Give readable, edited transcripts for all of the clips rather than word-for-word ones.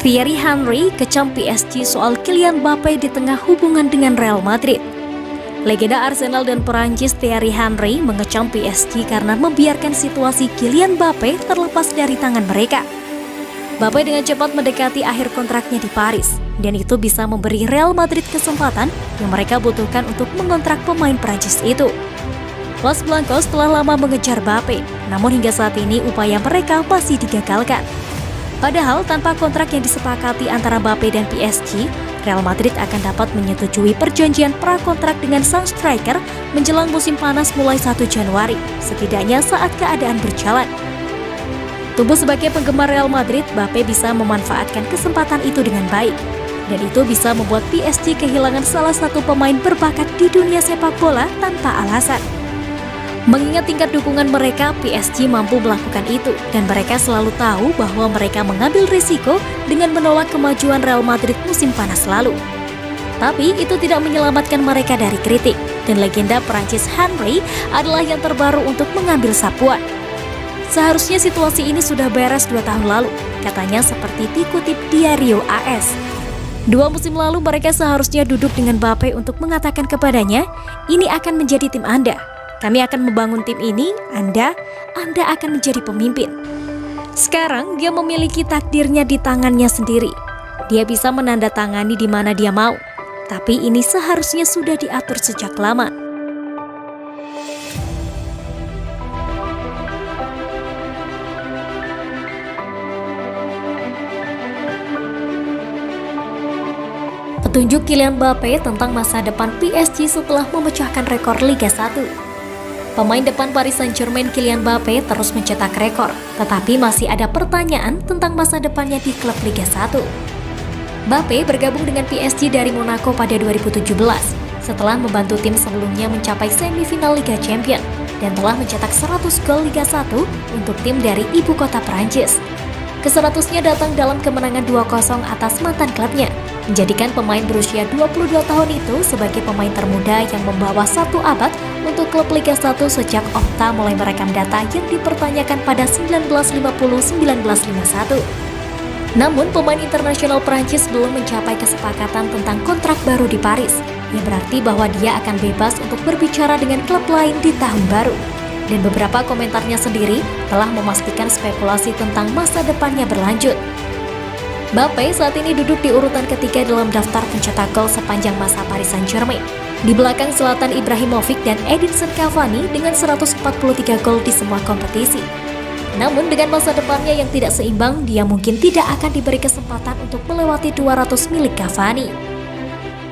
Thierry Henry kecam PSG soal Kylian Mbappe di tengah hubungan dengan Real Madrid. Legenda Arsenal dan Perancis Thierry Henry mengecam PSG karena membiarkan situasi Kylian Mbappe terlepas dari tangan mereka. Mbappe dengan cepat mendekati akhir kontraknya di Paris, dan itu bisa memberi Real Madrid kesempatan yang mereka butuhkan untuk mengontrak pemain Perancis itu. Los Blancos telah lama mengejar Mbappe, namun hingga saat ini upaya mereka masih digagalkan. Padahal tanpa kontrak yang disepakati antara Mbappe dan PSG, Real Madrid akan dapat menyetujui perjanjian prakontrak dengan sang striker menjelang musim panas mulai 1 Januari, setidaknya saat keadaan berjalan. Tumbuh sebagai penggemar Real Madrid, Mbappe bisa memanfaatkan kesempatan itu dengan baik. Dan itu bisa membuat PSG kehilangan salah satu pemain berbakat di dunia sepak bola tanpa alasan. Mengingat tingkat dukungan mereka, PSG mampu melakukan itu, dan mereka selalu tahu bahwa mereka mengambil risiko dengan menolak kemajuan Real Madrid musim panas lalu. Tapi itu tidak menyelamatkan mereka dari kritik, dan legenda Perancis Henry adalah yang terbaru untuk mengambil sapuan. Seharusnya situasi ini sudah beres 2 tahun lalu, katanya seperti dikutip Diario AS. 2 musim lalu mereka seharusnya duduk dengan Mbappe untuk mengatakan kepadanya, ini akan menjadi tim Anda. Kami akan membangun tim ini, Anda akan menjadi pemimpin. Sekarang dia memiliki takdirnya di tangannya sendiri. Dia bisa menandatangani di mana dia mau. Tapi ini seharusnya sudah diatur sejak lama. Petunjuk Kylian Mbappe tentang masa depan PSG setelah memecahkan rekor Liga 1. Pemain depan Paris Saint-Germain Kylian Mbappe terus mencetak rekor, tetapi masih ada pertanyaan tentang masa depannya di klub Liga 1. Mbappe bergabung dengan PSG dari Monaco pada 2017, setelah membantu tim sebelumnya mencapai semifinal Liga Champions, dan telah mencetak 100 gol Liga 1 untuk tim dari ibu kota Perancis. Ke-100-nya datang dalam kemenangan 2-0 atas mantan klubnya, menjadikan pemain berusia 22 tahun itu sebagai pemain termuda yang membawa 1 abad untuk klub Liga 1 sejak Opta mulai merekam data yang dipertanyakan pada 1950-1951. Namun pemain internasional Prancis belum mencapai kesepakatan tentang kontrak baru di Paris, yang berarti bahwa dia akan bebas untuk berbicara dengan klub lain di tahun baru. Dan beberapa komentarnya sendiri telah memastikan spekulasi tentang masa depannya berlanjut. Mbappe saat ini duduk di urutan ketiga dalam daftar pencetak gol sepanjang masa Paris Saint-Germain, di belakang Zlatan Ibrahimovic dan Edinson Cavani dengan 143 gol di semua kompetisi. Namun dengan masa depannya yang tidak seimbang, dia mungkin tidak akan diberi kesempatan untuk melewati 200 milik Cavani.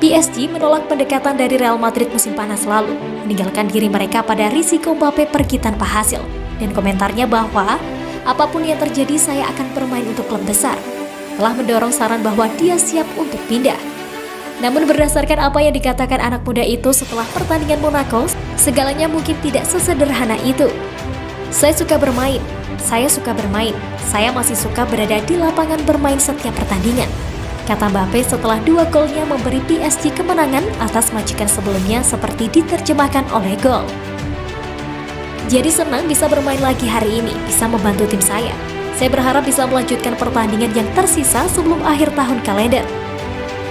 PSG menolak pendekatan dari Real Madrid musim panas lalu, meninggalkan diri mereka pada risiko Mbappe pergi tanpa hasil, dan komentarnya bahwa apapun yang terjadi saya akan bermain untuk klub besar, telah mendorong saran bahwa dia siap untuk pindah. Namun berdasarkan apa yang dikatakan anak muda itu setelah pertandingan Monaco, segalanya mungkin tidak sesederhana itu. Saya suka bermain, saya masih suka berada di lapangan bermain setiap pertandingan, kata Mbappe setelah 2 golnya memberi PSG kemenangan atas majikan sebelumnya seperti diterjemahkan oleh gol. Jadi senang bisa bermain lagi hari ini, bisa membantu tim saya. Saya berharap bisa melanjutkan pertandingan yang tersisa sebelum akhir tahun kalender.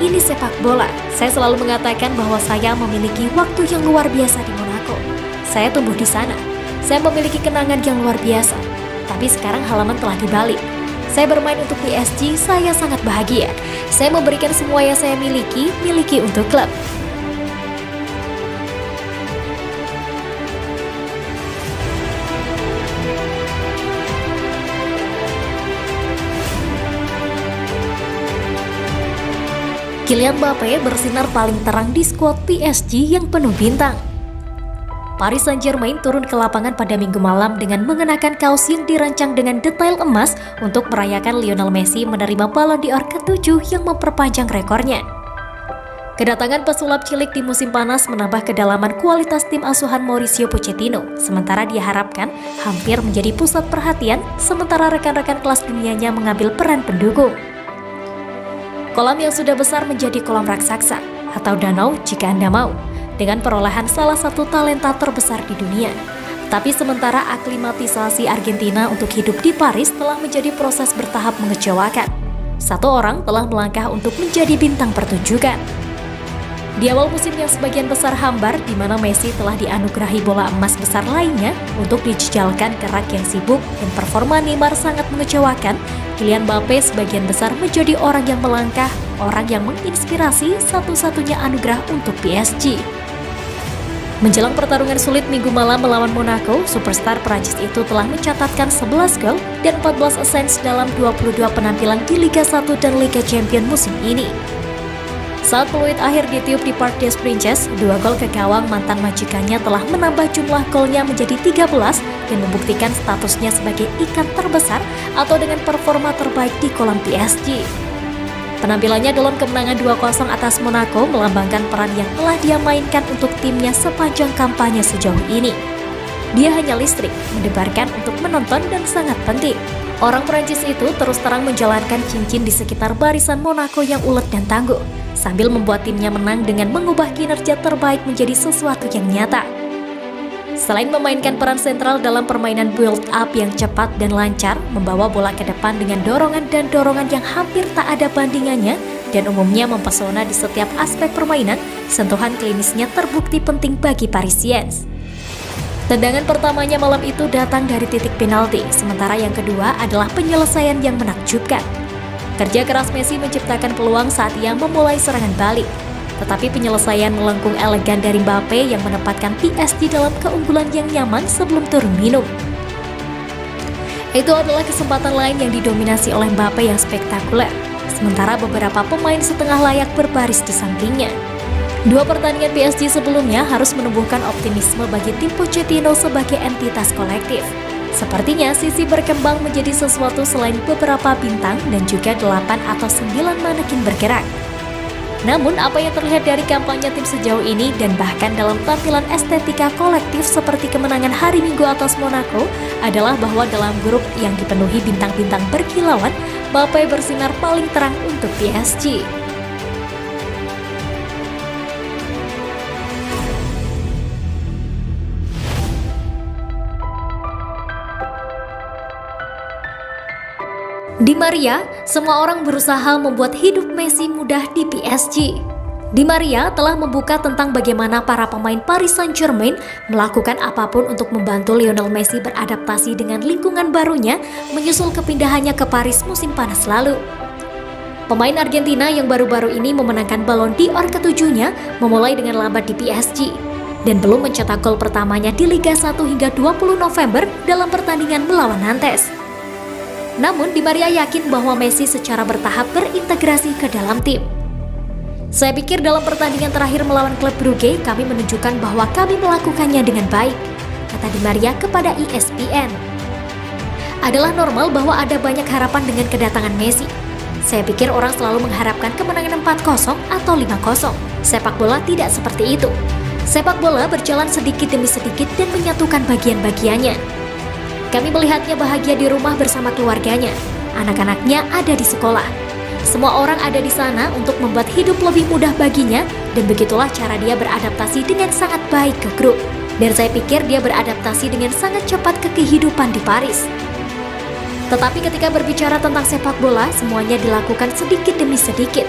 Ini sepak bola. Saya selalu mengatakan bahwa saya memiliki waktu yang luar biasa di Monaco. Saya tumbuh di sana. Saya memiliki kenangan yang luar biasa. Tapi sekarang halaman telah dibalik. Saya bermain untuk PSG, saya sangat bahagia. Saya memberikan semua yang saya miliki untuk klub. Kylian Mbappe bersinar paling terang di skuad PSG yang penuh bintang. Paris Saint-Germain turun ke lapangan pada Minggu malam dengan mengenakan kaos yang dirancang dengan detail emas untuk merayakan Lionel Messi menerima Ballon d'Or ke-7 yang memperpanjang rekornya. Kedatangan pesulap cilik di musim panas menambah kedalaman kualitas tim asuhan Mauricio Pochettino, sementara diharapkan hampir menjadi pusat perhatian sementara rekan-rekan kelas dunianya mengambil peran pendukung. Kolam yang sudah besar menjadi kolam raksasa, atau danau jika Anda mau, dengan perolehan salah satu talenta terbesar di dunia. Tapi sementara aklimatisasi Argentina untuk hidup di Paris telah menjadi proses bertahap mengecewakan. satu orang telah melangkah untuk menjadi bintang pertunjukan. Di awal musim yang sebagian besar hambar, di mana Messi telah dianugerahi bola emas besar lainnya untuk dijejalkan ke rak yang sibuk dan performa Neymar sangat mengecewakan, Kylian Mbappe sebagian besar menjadi orang yang melangkah, orang yang menginspirasi satu-satunya anugerah untuk PSG. Menjelang pertarungan sulit Minggu malam melawan Monaco, superstar Prancis itu telah mencatatkan 11 gol dan 14 assist dalam 22 penampilan di Liga 1 dan Liga Champions musim ini. Saat peluit akhir ditiup di Parc des Princes, 2 gol ke gawang mantan majikannya telah menambah jumlah golnya menjadi 13 dan membuktikan statusnya sebagai ikan terbesar atau dengan performa terbaik di kolam PSG. Penampilannya dalam kemenangan 2-0 atas Monaco melambangkan peran yang telah dia mainkan untuk timnya sepanjang kampanye sejauh ini. Dia hanya listrik, mendebarkan untuk menonton dan sangat penting. Orang Prancis itu terus terang menjalankan cincin di sekitar barisan Monaco yang ulet dan tangguh, sambil membuat timnya menang dengan mengubah kinerja terbaik menjadi sesuatu yang nyata. Selain memainkan peran sentral dalam permainan build-up yang cepat dan lancar, membawa bola ke depan dengan dorongan yang hampir tak ada bandingannya, dan umumnya mempesona di setiap aspek permainan, sentuhan klinisnya terbukti penting bagi Parisiens. Tendangan pertamanya malam itu datang dari titik penalti, sementara yang kedua adalah penyelesaian yang menakjubkan. Kerja keras Messi menciptakan peluang saat ia memulai serangan balik. Tetapi penyelesaian melengkung elegan dari Mbappe yang menempatkan PSG dalam keunggulan yang nyaman sebelum turun minum. Itu adalah kesempatan lain yang didominasi oleh Mbappe yang spektakuler, sementara beberapa pemain setengah layak berbaris di sampingnya. 2 pertandingan PSG sebelumnya harus menumbuhkan optimisme bagi tim Pochettino sebagai entitas kolektif. Sepertinya Sisi berkembang menjadi sesuatu selain beberapa bintang dan juga 8 atau 9 manekin bergerak. Namun apa yang terlihat dari kampanye tim sejauh ini dan bahkan dalam tampilan estetika kolektif seperti kemenangan hari Minggu atas Monaco adalah bahwa dalam grup yang dipenuhi bintang-bintang berkilauan, Mbappe bersinar paling terang untuk PSG. Di Maria, semua orang berusaha membuat hidup Messi mudah di PSG. Di Maria telah membuka tentang bagaimana para pemain Paris Saint-Germain melakukan apapun untuk membantu Lionel Messi beradaptasi dengan lingkungan barunya menyusul kepindahannya ke Paris musim panas lalu. Pemain Argentina yang baru-baru ini memenangkan Ballon d'Or ke-7-nya memulai dengan lambat di PSG dan belum mencetak gol pertamanya di Liga 1 hingga 20 November dalam pertandingan melawan Nantes. Namun, Di Maria yakin bahwa Messi secara bertahap berintegrasi ke dalam tim. Saya pikir dalam pertandingan terakhir melawan klub Brugge, kami menunjukkan bahwa kami melakukannya dengan baik, kata Di Maria kepada ESPN. Adalah normal bahwa ada banyak harapan dengan kedatangan Messi. Saya pikir orang selalu mengharapkan kemenangan 4-0 atau 5-0. Sepak bola tidak seperti itu. Sepak bola berjalan sedikit demi sedikit dan menyatukan bagian-bagiannya. Kami melihatnya bahagia di rumah bersama keluarganya. Anak-anaknya ada di sekolah. Semua orang ada di sana untuk membuat hidup lebih mudah baginya, dan begitulah cara dia beradaptasi dengan sangat baik ke grup. Dan saya pikir dia beradaptasi dengan sangat cepat ke kehidupan di Paris. Tetapi ketika berbicara tentang sepak bola, semuanya dilakukan sedikit demi sedikit.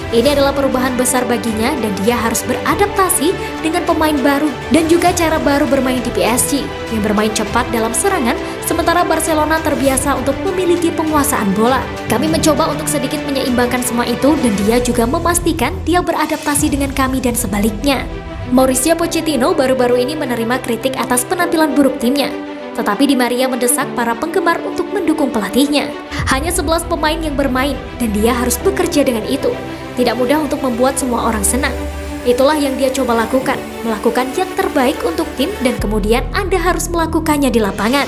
Ini adalah perubahan besar baginya dan dia harus beradaptasi dengan pemain baru dan juga cara baru bermain di PSG yang bermain cepat dalam serangan, sementara Barcelona terbiasa untuk memiliki penguasaan bola. Kami mencoba untuk sedikit menyeimbangkan semua itu dan dia juga memastikan dia beradaptasi dengan kami dan sebaliknya. Mauricio Pochettino baru-baru ini menerima kritik atas penampilan buruk timnya. Tetapi Di Maria mendesak para penggemar untuk mendukung pelatihnya. Hanya 11 pemain yang bermain dan dia harus bekerja dengan itu. Tidak mudah untuk membuat semua orang senang. Itulah yang dia coba lakukan, melakukan yang terbaik untuk tim dan kemudian Anda harus melakukannya di lapangan.